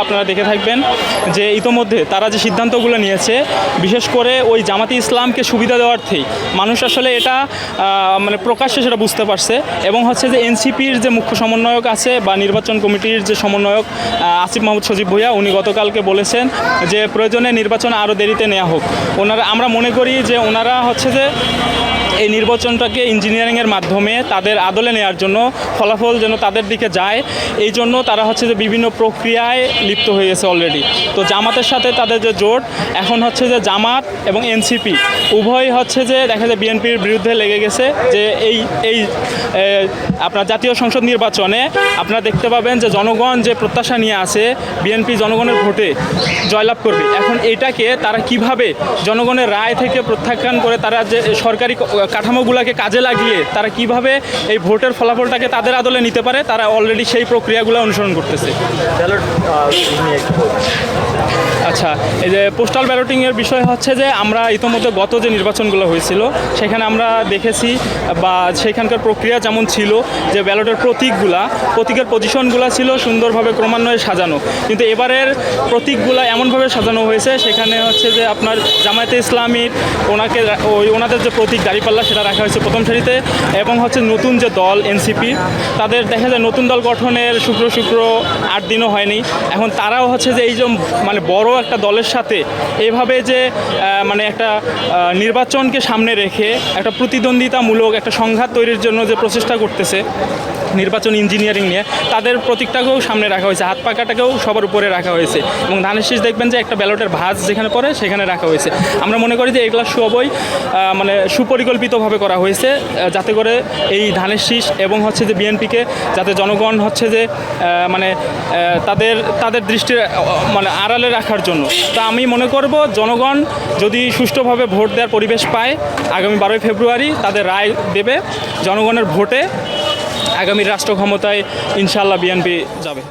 আপনারা দেখে থাকবেন যে ইতোমধ্যে তারা যে সিদ্ধান্তগুলো নিয়েছে, বিশেষ করে ওই জামাতি ইসলামকে সুবিধা দেওয়ার্থেই মানুষ আসলে এটা মানে প্রকাশ্যে সেটা বুঝতে পারছে। এবং হচ্ছে যে এনসিপির যে মুখ্য সমন্বয়ক আছে বা নির্বাচন কমিটির যে সমন্বয়ক আসিফ মাহমুদ সজীব ভুঁইয়া, উনি গতকালকে বলেছেন যে প্রয়োজনে নির্বাচন আরও দেরিতে নেওয়া হোক। আমরা মনে করি যে ওনারা হচ্ছে যে এই নির্বাচনটাকে ইঞ্জিনিয়ারিংয়ের মাধ্যমে তাদের আদলে নেওয়ার জন্য, ফলাফল যেন তাদের দিকে যায়, এই জন্য তারা হচ্ছে যে বিভিন্ন প্রক্রিয়ায় লিপ্ত হয়ে গেছে অলরেডি। তো জামাতের সাথে তাদের যে জোট, এখন হচ্ছে যে জামাত এবং এনসিপি উভয় হচ্ছে যে দেখা যায় বিএনপির বিরুদ্ধে লেগে গেছে যে এই আপনার জাতীয় সংসদ নির্বাচনে আপনারা দেখতে পাবেন যে জনগণ যে প্রত্যাশা নিয়ে আছে বিএনপি জনগণের ভোটে জয়লাভ করবে। এখন এটাকে তারা কিভাবে জনগণের রায় থেকে প্রত্যাখ্যান করে তারা যে সরকারি কাঠামোগুলোকে কাজে লাগিয়ে তারা কিভাবে এই ভোটের ফলাফলটাকে তাদের আদলে নিতে পারে, তারা অলরেডি সেই প্রক্রিয়াগুলো অনুসরণ করতেছে। আচ্ছা, এই যে পোস্টাল ব্যালটিংয়ের বিষয় হচ্ছে যে আমরা ইতোমধ্যে গত যে নির্বাচনগুলো হয়েছিল সেখানে আমরা দেখেছি বা সেখানকার প্রক্রিয়া যেমন ছিল যে ব্যালটের প্রতীকের পজিশনগুলো ছিল সুন্দরভাবে ক্রমান্বয়ে সাজানো, কিন্তু এবারের প্রতীকগুলো এমনভাবে সাজানো হয়েছে সেখানে হচ্ছে যে আপনার জামায়াতে ইসলামীর ওনাদের যে প্রতীক দাঁড়িপাল্লা সেটা রাখা হয়েছে প্রথম সারিতে, এবং হচ্ছে নতুন যে দল এনসিপি তাদের দেখা যায় নতুন দল গঠনের শুক্র 8 দিনও হয়নি। এখন তারাও হচ্ছে যে এই যে মানে বড় একটা দলের সাথে এইভাবে যে মানে একটা নির্বাচনকে সামনে রেখে একটা প্রতিদ্বন্দ্বিতামূলক একটা সংঘাত তৈরির জন্য যে প্রচেষ্টা করতেছে নির্বাচন ইঞ্জিনিয়ারিং নিয়ে, তাদের প্রতীকটাকেও সামনে রাখা হয়েছে, হাত পাকাটাকেও সবার উপরে রাখা হয়েছে, এবং ধানের শীষ দেখবেন যে একটা ব্যালটের ভাঁজ যেখানে পড়ে সেখানে রাখা হয়েছে। আমরা মনে করি যে এগুলো সবই মানে সুপরিকল্পিতভাবে করা হয়েছে যাতে করে এই ধানের শীষ এবং হচ্ছে যে বিএনপিকে যাতে জনগণ হচ্ছে যে মানে তাদের দৃষ্টির মানে আড়ালে রাখার জন্য। তা আমি মনে করব জনগণ যদি সুষ্ঠুভাবে ভোট দেওয়ার পরিবেশ পায়, আগামী 12 ফেব্রুয়ারি তাদের রায় দেবে, জনগণের ভোটে আগামী রাষ্ট্র ক্ষমতায় ইনশাআল্লাহ বিএনপি যাবে।